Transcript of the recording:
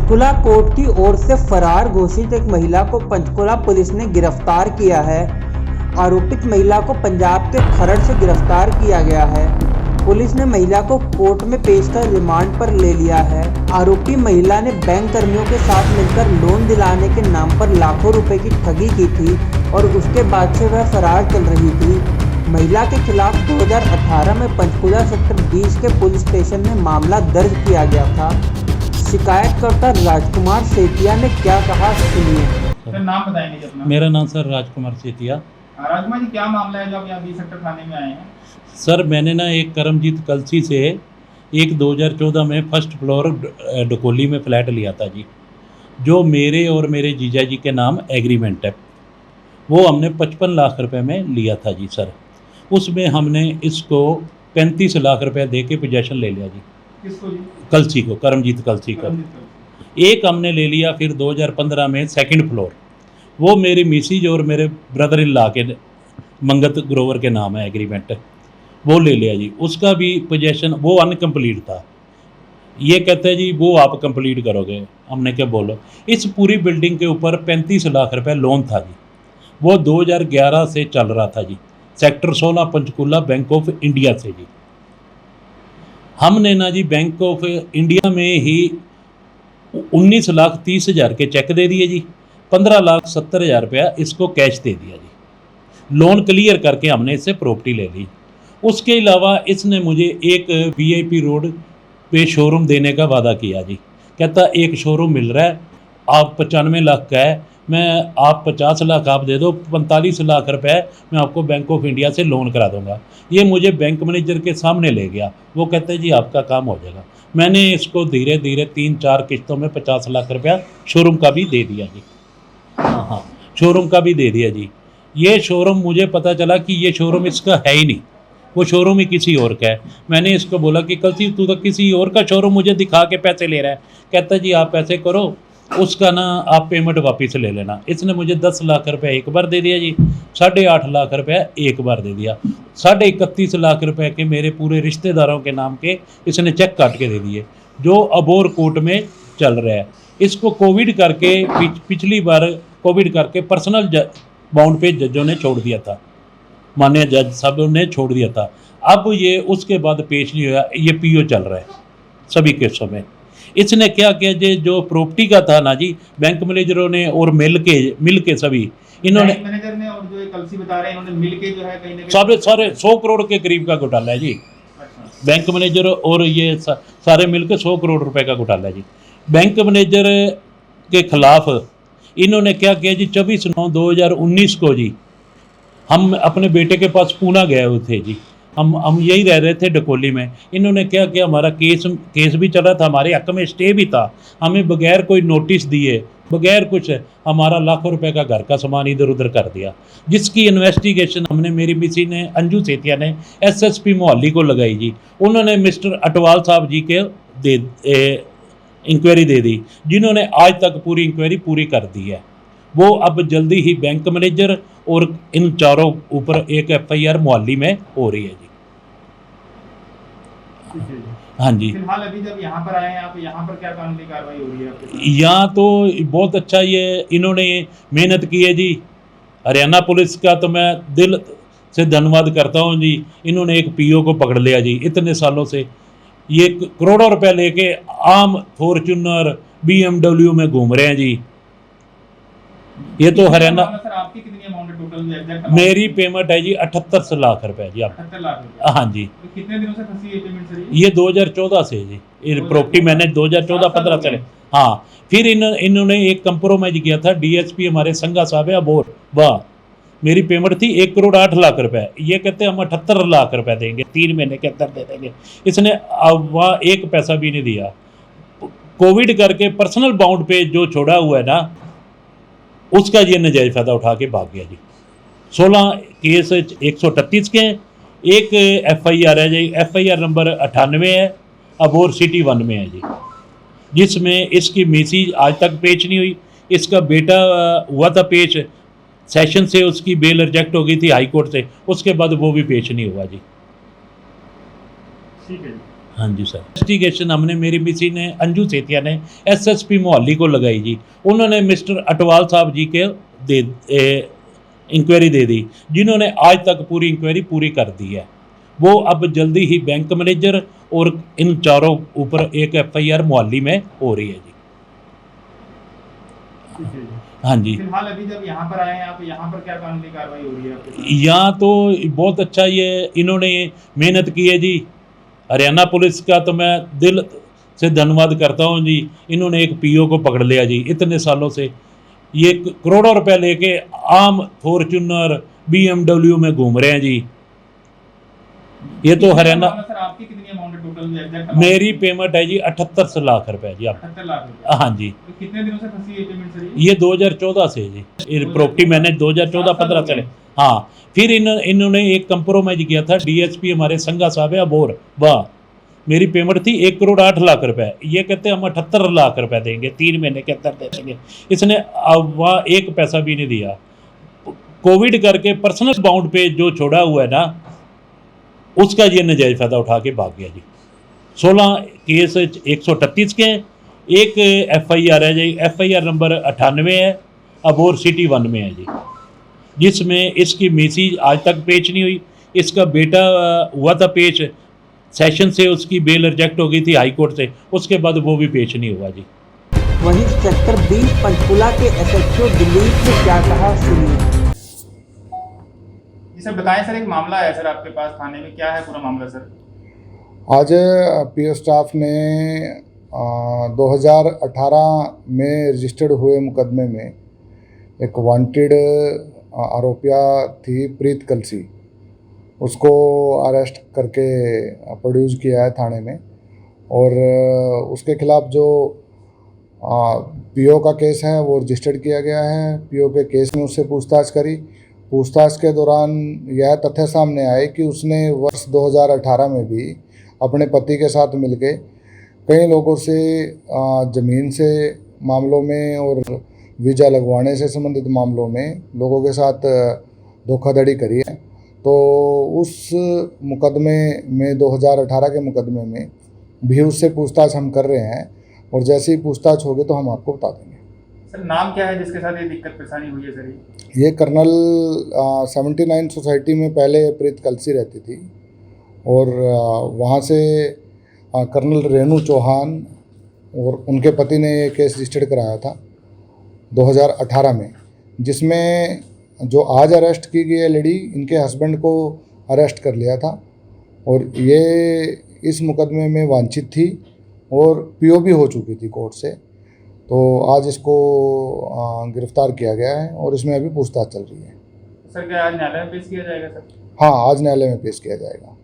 Panchkula court की ओर से फरार घोषित एक महिला को पंचकुला पुलिस ने गिरफ्तार किया है। आरोपित महिला को पंजाब के खरड़ से गिरफ्तार किया गया है। पुलिस ने महिला को कोर्ट में पेश कर रिमांड पर ले लिया है। आरोपी महिला ने बैंक कर्मियों के साथ मिलकर लोन दिलाने के नाम पर लाखों रुपए की ठगी की थी और उसके बाद से वह फरार चल रही थी। महिला के खिलाफ 2018 में पंचकुला सेक्टर 20 के पुलिस स्टेशन में मामला दर्ज किया गया था। शिकायतकर्ता राजकुमार सेतिया ने क्या कहा, सुनिए। सर नाम बताएंगे जी अपना। मेरा नाम सर राजकुमार सेतिया। राजकुमार जी, क्या मामला है जो आप यहाँ 20 सेक्टर थाने में आए हैं? सर मैंने ना एक करमजीत कलसी से एक 2014 में फर्स्ट फ्लोर डकोली में फ्लैट लिया था जी, जो मेरे और मेरे जीजा जी के नाम एग्रीमेंट है। वो हमने 55 लाख रुपए में लिया था जी सर। उसमें हमने इसको 35 लाख रुपए दे के पोजेशन ले लिया जी। किसको जी? कलसी को, करमजीत कलसी को। एक हमने ले लिया फिर 2015 में सेकंड फ्लोर, वो मेरी मिसीज और मेरे ब्रदर इन लॉ के मंगत ग्रोवर के नाम है एग्रीमेंट, वो ले लिया जी। उसका भी पोजेशन वो अनकम्प्लीट था। ये कहते हैं जी वो आप कंप्लीट करोगे। हमने क्या बोलो, इस पूरी बिल्डिंग के ऊपर 35 लाख रुपए लोन था जी। वो 2011 से चल रहा था जी, sector 16 Panchkula bank of India से जी। हमने ना जी बैंक ऑफ इंडिया में ही 19,30,000 के चेक दे दिए जी, 15,70,000 रुपया इसको कैश दे दिया जी। लोन क्लियर करके हमने इससे प्रॉपर्टी ले ली। उसके अलावा इसने मुझे एक VIP रोड पे शोरूम देने का वादा किया जी। कहता एक शोरूम मिल रहा है, आप 95 लाख का है, मैं आप 50 लाख आप दे दो, 45 लाख रुपए मैं आपको बैंक ऑफ इंडिया से लोन करा दूंगा। ये मुझे बैंक मैनेजर के सामने ले गया। वो कहते हैं जी आपका काम हो जाएगा। मैंने इसको धीरे धीरे 3-4 किस्तों में 50 लाख रुपया शोरूम का भी दे दिया जी। हाँ, शोरूम का भी दे दिया जी। ये शोरूम मुझे पता चला कि ये शोरूम इसका है ही नहीं, वो शोरूम ही किसी और का है। मैंने इसको बोला कि कल तू तो किसी और का शोरूम मुझे दिखा के पैसे ले रहा है। कहता जी आप ऐसे करो, उसका ना आप पेमेंट वापस ले लेना। इसने मुझे 10 लाख रुपए एक बार दे दिया जी, 8.5 लाख रुपए एक बार दे दिया। 31.5 लाख रुपए के मेरे पूरे रिश्तेदारों के नाम के इसने चेक काट के दे दिए, जो अबोर कोर्ट में चल रहा है। इसको कोविड करके पिछली बार कोविड करके पर्सनल बाउंड पे जजों ने छोड़ दिया था, माननीय जज साहब ने छोड़ दिया था। अब ये उसके बाद पेश नहीं हुआ, ये PO चल रहा है सभी केसों में। इसने क्या किया जी, जो प्रॉपर्टी का था ना जी, बैंक मैनेजरों ने और मिल के सभी इन्होंने, बैंक मैनेजर ने और जो ये कलसी बता रहे हैं इन्होंने मिल के जो है कहीं ना कहीं सारे 100 करोड़ के करीब का घोटाला है जी। अच्छा। बैंक मैनेजर और ये सारे मिलकर 100 करोड़ रुपए का घोटाला है जी। बैंक मैनेजर के खिलाफ इन्होंने क्या किया जी, 24/9/2019 को जी हम अपने बेटे के पास पूना गए हुए थे जी। हम यही रह रहे थे डकोली में। इन्होंने क्या किया, हमारा केस भी चल रहा था, हमारे हक में स्टे भी था। हमें बगैर कोई नोटिस दिए, बगैर कुछ, हमारा लाखों रुपए का घर का सामान इधर उधर कर दिया, जिसकी इन्वेस्टिगेशन हमने, मेरी मिसी ने, अंजू सेतिया ने SSP मोहाली को लगाई जी। उन्होंने मिस्टर अटवाल साहब जी के इंक्वायरी दे दी, जिन्होंने आज तक पूरी इंक्वायरी पूरी कर दी है। वो अब जल्दी ही बैंक मैनेजर और इन चारों ऊपर एक FIR मोहाली में हो रही है जी। हाँ जी। फिलहाल अभी जब यहाँ पर आए हैं आप, यहाँ पर क्या कानूनी कार्रवाई हो रही है आपके साथ? यहाँ तो बहुत अच्छा ये इन्होंने मेहनत की है जी। हरियाणा पुलिस का तो मैं दिल से धन्यवाद करता हूँ जी। इन्होंने एक PO को पकड़ लिया जी। इतने सालों से ये करोड़ों रुपए लेके आम फॉर्च्यूनर BMW में घूम रहे हैं जी। ये तो हरियाणा। सर आपकी कितनी अमाउंट है टोटल एग्जैक्ट? मेरी पेमेंट है जी 78 लाख रुपए जी। आप 78 लाख रुपए। हाँ जी। तो कितने दिनों से फंसी है पेमेंट सर? ये 2014 से जी, ये प्रॉपर्टी मैंने 2014-15 चले। हाँ, फिर इन्होंने एक कंप्रोमाइज किया था। DSP हमारे संगा साहब है अबोर, वाह, मेरी पेमेंट थी 1,08,00,000 रुपए। ये कहते हम 78 लाख रुपए देंगे, 3 महीने के अंदर दे देंगे। इसने अब वहाँ एक पैसा भी नहीं दिया। कोविड करके पर्सनल बाउंड पे जो छोड़ा हुआ है ना, उसका ये नजायज़ फ़ायदा उठा के भाग गया जी। 16 केस 138 के हैं, एक FIR है जी, FIR नंबर 98 है, अबोर सिटी 1 में है जी, जिसमें इसकी मिसी आज तक पेश नहीं हुई। इसका बेटा हुआ था पेश, सेशन से उसकी बेल रिजेक्ट हो गई थी हाई कोर्ट से, उसके बाद वो भी पेश नहीं हुआ जी। ठीक है जी। हाँ जी सर, इन्वेस्टिगेशन हमने, मेरी मिसी ने, अंजू सेतिया ने एसएसपी मोहाली को लगाई जी। उन्होंने मिस्टर अटवाल साहब जी के इंक्वायरी दे दी, जिन्होंने आज तक पूरी इंक्वायरी पूरी कर दी है। वो अब जल्दी ही बैंक मैनेजर और इन चारों ऊपर एक एफआईआर मोहाली में हो रही है जी। ठीक है जी। हाँ जी, फिलहाल अभी जब यहाँ पर आए हैं आप, यहाँ पर क्या कानूनी कार्रवाई हो रही है आपके साथ? यहाँ तो बहुत अच्छा ये इन्होंने मेहनत की है जी। हरियाणा पुलिस का तो मैं दिल से धन्यवाद करता हूँ जी। इन्होंने एक पीओ को पकड़ लिया जी। इतने सालों से ये करोड़ों रुपए लेके आम फॉर्च्यूनर बीएमडब्ल्यू में घूम रहे हैं जी। ये तो हरियाणा, सर आपकी कितनी अमाउंट है टोटल एग्जैक्ट? मेरी पेमेंट है जी 78 लाख रुपए जी। आप 78 लाख रुपए। हाँ जी, तो कितने दिनों से फंसी है पेमेंट सर? ये 2014 से जी। ये प्रॉपर्टी मैंने 2014-15 से। हाँ, फिर इन्होंने एक कंप्रोमाइज किया था। डीएसपी हमारे संगा साहब है अबोर, वाह, मेरी पेमेंट थी 1 करोड़ 8 लाख रुपए। ये कहते हम 78 लाख रुपए देंगे, 3 महीने के अंदर दे देंगे। इसने वहाँ एक पैसा भी नहीं दिया। कोविड करके पर्सनल बाउंड पे जो छोड़ा हुआ है ना, उसका ये नजायज़ फ़ायदा उठा के भाग गया जी। 16 केस 138 के हैं। एक एफआईआर है जी, एफआईआर नंबर 98 है, अबोर सिटी 1 में है जी, जिसमें इसकी मिसी आज तक पेश नहीं हुई। इसका बेटा हुआ था पेश, सेशन से उसकी बेल रिजेक्ट हो गई थी हाई कोर्ट से, उसके बाद वो भी पेश नहीं हुआ जी। वहीं सेक्टर 20 पंचकुला के एसएचओ दिलीप ने क्या कहा, सुनिए। जी सर बताएं सर, एक मामला है सर आपके पास थाने में, क्या है पूरा मामला सर? आज पीओ स्टाफ ने 2018 में रजिस्टर्ड हुए मुकदमे में एक वांटेड आरोपिया थी प्रीत कलसी, उसको अरेस्ट करके प्रोड्यूस किया है थाने में। और उसके खिलाफ जो पीओ का केस है वो रजिस्टर्ड किया गया है। पीओ के केस में उससे पूछताछ करी। पूछताछ के दौरान यह तथ्य सामने आए कि उसने वर्ष 2018 में भी अपने पति के साथ मिलके कई लोगों से ज़मीन से मामलों में और वीज़ा लगवाने से संबंधित मामलों में लोगों के साथ धोखाधड़ी करी है। तो उस मुकदमे में 2018 के मुकदमे में भी उससे पूछताछ हम कर रहे हैं, और जैसे ही पूछताछ होगी तो हम आपको बता देंगे। सर नाम क्या है जिसके साथ ये दिक्कत परेशानी हुई है सर? ये कर्नल 79 सोसाइटी में पहले प्रीत कलसी रहती थी, और वहाँ से कर्नल रेणु चौहान और उनके पति ने ये केस रजिस्टर्ड कराया था 2018 में, जिसमें जो आज अरेस्ट की गई है लेडी, इनके हस्बैंड को अरेस्ट कर लिया था। और ये इस मुकदमे में वांछित थी और पीओ भी हो चुकी थी कोर्ट से। तो आज इसको गिरफ्तार किया गया है और इसमें अभी पूछताछ चल रही है। सर क्या आज न्यायालय में पेश किया जाएगा सर? हाँ, आज न्यायालय में पेश किया जाएगा।